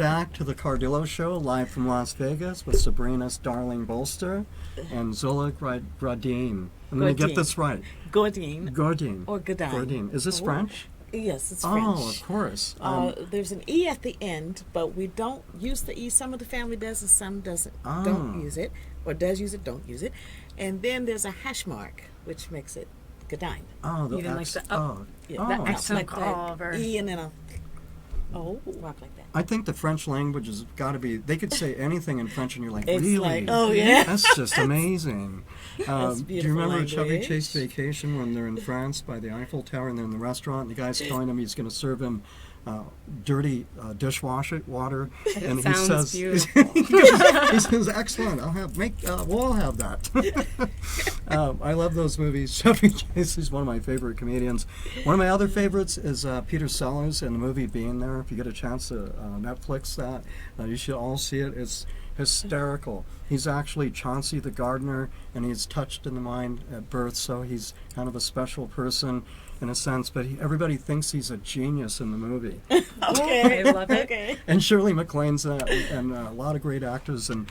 back to the Cardillo Show, live from Las Vegas with Sabrina's Darling Bolster and Zola Gradine. I'm going to get this right. Gordine. Gordine. Or Godine. Gordine. Is this French? Yes, it's French. Oh, of course. There's an E at the end, but we don't use the E. Some of the family does and some doesn't. Don't use it. Or does use it, don't use it. And then there's a hash mark, which makes it Godine. Oh, the Even X. like the The X like over. E and then a rock like that. I think the French language has got to be, they could say anything in French and you're like, It's really? like, oh, yeah. That's just amazing. That's do you remember language. Chevy Chase Vacation when they're in France by the Eiffel Tower and they're in the restaurant and the guy's telling him he's going to serve him dirty dishwasher water, and he sounds says, beautiful. he says, excellent. We'll all have that. I love those movies. Chevy Chase is one of my favorite comedians. One of my other favorites is Peter Sellers in the movie Being There. If you get a chance to Netflix that, you should all see it. It's hysterical. He's actually Chauncey the gardener, and he's touched in the mind at birth, so he's kind of a special person in a sense, but everybody thinks he's a genius in the movie. Okay. I love it. Okay. And Shirley MacLaine's in it, and a lot of great actors, and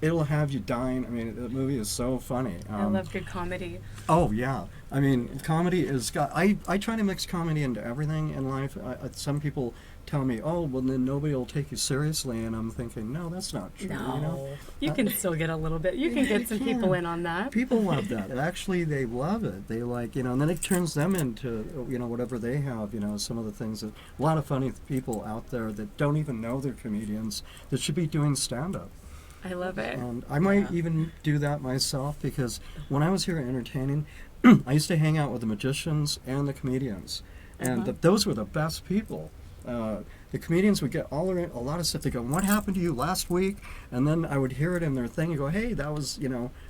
it'll have you dying. I mean, the movie is so funny. I love good comedy. Oh, yeah. I mean, comedy is I try to mix comedy into everything in life. Some people tell me, oh, well, then nobody will take you seriously, and I'm thinking, no, that's not true. No. You know? You can still get a little bit. You can get some people in on that. People love that. Actually, they love it. They like, and then it turns them into, whatever they have, some of the things that, a lot of funny people out there that don't even know they're comedians that should be doing stand-up. I love it. And I might even do that myself, because when I was here entertaining, I used to hang out with the magicians and the comedians, and those were the best people. The comedians would get a lot of stuff. They go, "What happened to you last week?" And then I would hear it in their thing and go, "Hey, that was,"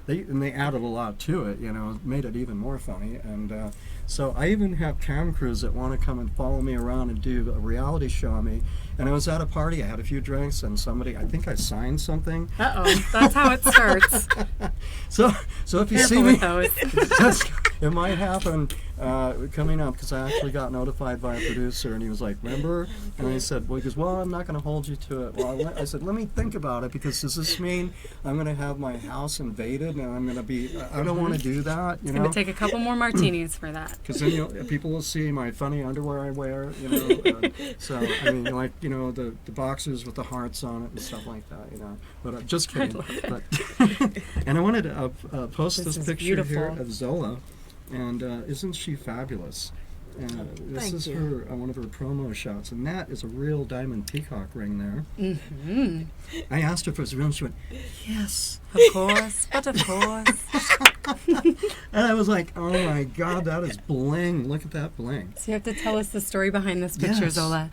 they added a lot to it, made it even more funny. And so I even have cam crews that want to come and follow me around and do a reality show on me. And I was at a party, I had a few drinks, and I think I signed something. That's how it starts. So if you Careful see me, with those. it might happen coming up, because I actually got notified by a producer, and he was like, "Remember?" And I said, "Well," he goes, "Well, I'm not going to hold you to it." Well, I said, "Let me think about it, because does this mean I'm going to have my house invaded, and I'm going to be? I don't want to do that. It's going to take a couple more martinis for that. Because then people will see my funny underwear I wear. So I mean, the boxers with the hearts on it and stuff like that. But just kidding. But and I wanted to post this picture beautiful. here of Zola. And isn't she fabulous? This is her one of her promo shots, and that is a real diamond peacock ring there. Mm-hmm. I asked her if it was real, and she went, "Yes, of course, but of course." And I was like, "Oh my God, that is bling! Look at that bling!" So you have to tell us the story behind this picture, Yes. Zola.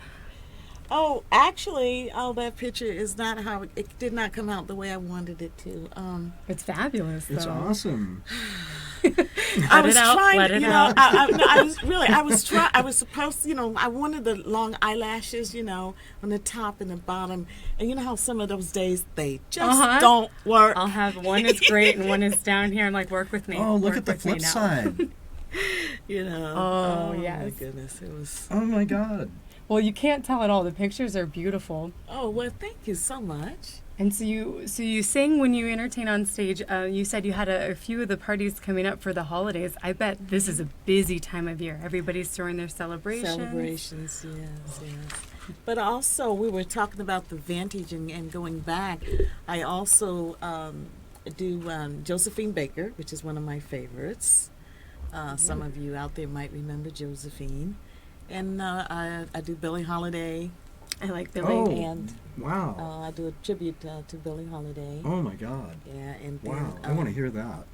Oh, actually, that picture is not how it did not come out the way I wanted it to. It's fabulous, though. It's awesome. I was trying, let it out. I was supposed to, I wanted the long eyelashes, on the top and the bottom. And you know how some of those days, they just don't work. I'll have one is great and one is down here. I'm like, work with me. Oh, look Work at the with me flip now. side. Oh, yes. my goodness, it was. Oh my God. Well, you can't tell at all. The pictures are beautiful. Oh, well, thank you so much. And so you sing when you entertain on stage. You said you had a few of the parties coming up for the holidays. I bet this is a busy time of year. Everybody's throwing their celebrations. Celebrations, yes. But also, we were talking about the vintage and going back. I also do Josephine Baker, which is one of my favorites. Some of you out there might remember Josephine. And I do Billie Holiday. I like Billie. Oh, and wow. I do a tribute to Billie Holiday. Oh my God. Yeah, and then, wow, I want to hear that.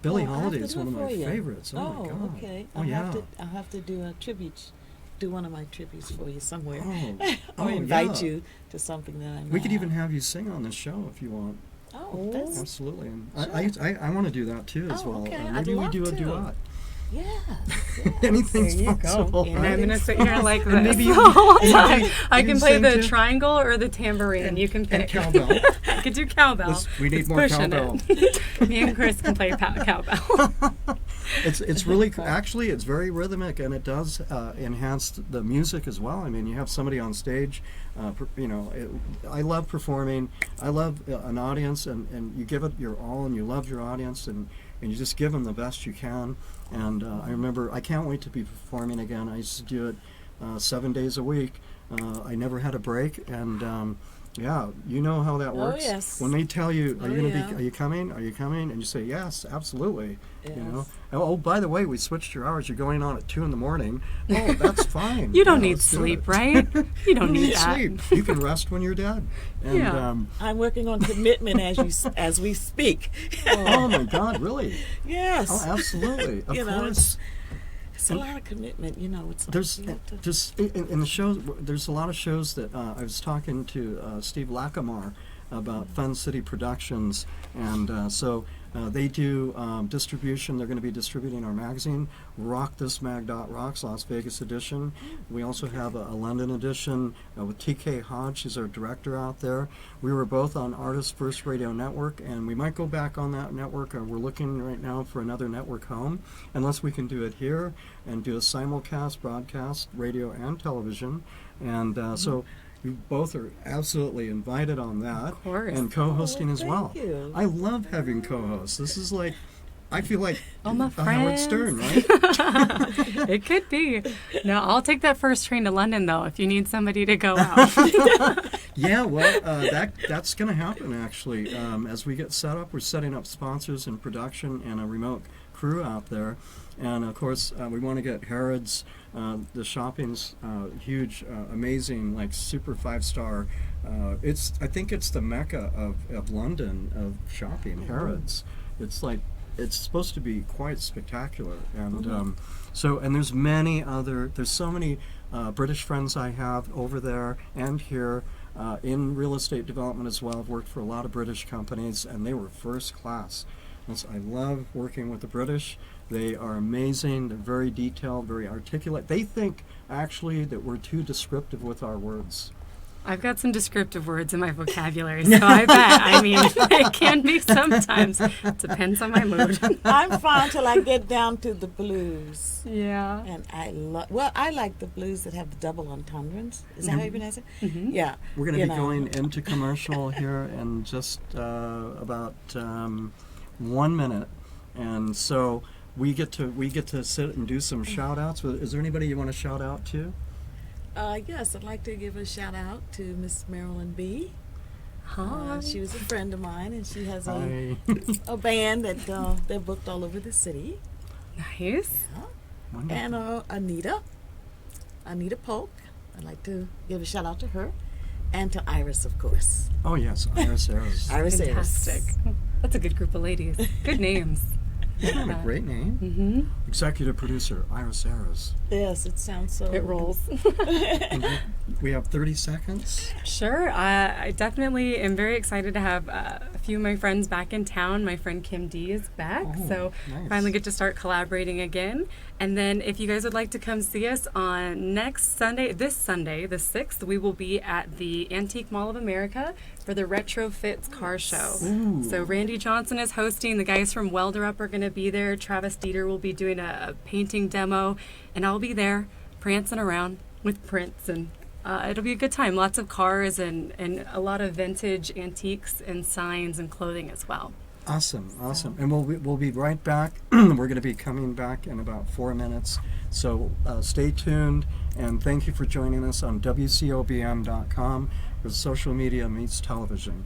Billie Holiday is one of my favorites. Oh my God. Okay. Oh, yeah. I'll have to do a tribute. Do one of my tributes for you somewhere. Oh, or invite you to something that I know. We could even have you sing on the show if you want. Oh, that's absolutely. And sure. I want to do that too as well. Okay. Maybe we do a duet. Yes. Anything's There you possible. go. And Right? I'm gonna sit here like this. maybe you- the whole and time. you I can play sing the too? triangle or the tambourine. You can pick. And cowbell. I could do cowbell. We need It's more pushing cowbell. it. Me and Chris can play cowbell. It's really actually it's very rhythmic, and it does enhance the music as well. I mean, you have somebody on stage. I love performing. I love an audience, and you give it your all, and you love your audience, and you just give them the best you can. And I remember, I can't wait to be performing again. I used to do it 7 days a week. I never had a break, and yeah, you know how that works. yes. When they tell you, "Are you gonna yeah. be? Are you coming? Are you coming?" and you say, "Yes, absolutely." You know. Yes. Oh, by the way, we switched your hours. You're going on at 2 a.m. Oh, that's fine. You don't Yeah, need let's do sleep, it. right? You don't You need need that. sleep. You can rest when you're dead. And, Yeah. I'm working on commitment as we speak. Oh my God, really? Yes. Oh, absolutely. Of You know, course. It's a lot of commitment, you know. It's like There's you have to- just in the shows. There's a lot of shows that I was talking to Steve Lackamore about Fun City Productions, and so they do distribution. They're going to be distributing our magazine, Rock This Mag. Rocks Las Vegas edition. We also have a London edition with TK Hodge. She's our director out there. We were both on Artist First Radio Network, and we might go back on that network. We're looking right now for another network home, unless we can do it here and do a simulcast broadcast, radio and television. And so you both are absolutely invited on that. Of course. And co-hosting Oh, as well. thank you. I love having co-hosts. This is like, I feel like Oh, my Howard friends. Stern, right? It could be. No, I'll take that first train to London, though, if you need somebody to go out. Yeah, well, that's going to happen, actually. As we get set up, we're setting up sponsors and production and a remote crew out there. And, of course, we want to get Harrods. The shopping's huge, amazing, like super 5-star. I think it's the mecca of London of shopping, Harrods. It's like, it's supposed to be quite spectacular. And and there's so many British friends I have over there and here. In real estate development as well. I've worked for a lot of British companies, and they were first class. And so I love working with the British. They are amazing. They're very detailed, very articulate. They think, actually, that we're too descriptive with our words. I've got some descriptive words in my vocabulary, so I bet. I mean, it can be sometimes. It depends on my mood. I'm fine till I get down to the blues. Yeah. And I like the blues that have the double entendres. Is that how you pronounce it? Mm-hmm. Yeah. We're going to You be know. going into commercial here in just about 1 minute. And so we get to sit and do some shout outs. Is there anybody you want to shout out to? Yes, I'd like to give a shout out to Miss Marilyn B. Hi. She was a friend of mine, and she has Hi. a band that they're booked all over the city. Nice. Wonderful. And Anita Polk. I'd like to give a shout out to her, and to Iris, of course. Oh, yes, Iris Ayers. Iris Fantastic. Ayers. That's a good group of ladies. Good names. Isn't that a great name? Mm-hmm. Executive producer, Iris Ayers. Yes, it sounds so. It rolls. And we have 30 seconds. Sure. I definitely am very excited to have a few of my friends back in town. My friend Kim D is back, Oh, so nice. finally get to start collaborating again. And then if you guys would like to come see us on this Sunday, the 6th, we will be at the Antique Mall of America for the Retrofits Car Show. Ooh. So Randy Johnson is hosting. The guys from Welder Up are going to be there. Travis Dieter will be doing a painting demo, and I'll be there prancing around with Prince, and it'll be a good time. Lots of cars and a lot of vintage antiques and signs and clothing as well. Awesome. And we'll be right back. We're going to be coming back in about 4 minutes. So stay tuned, and thank you for joining us on WCOBM.com, where social media meets television.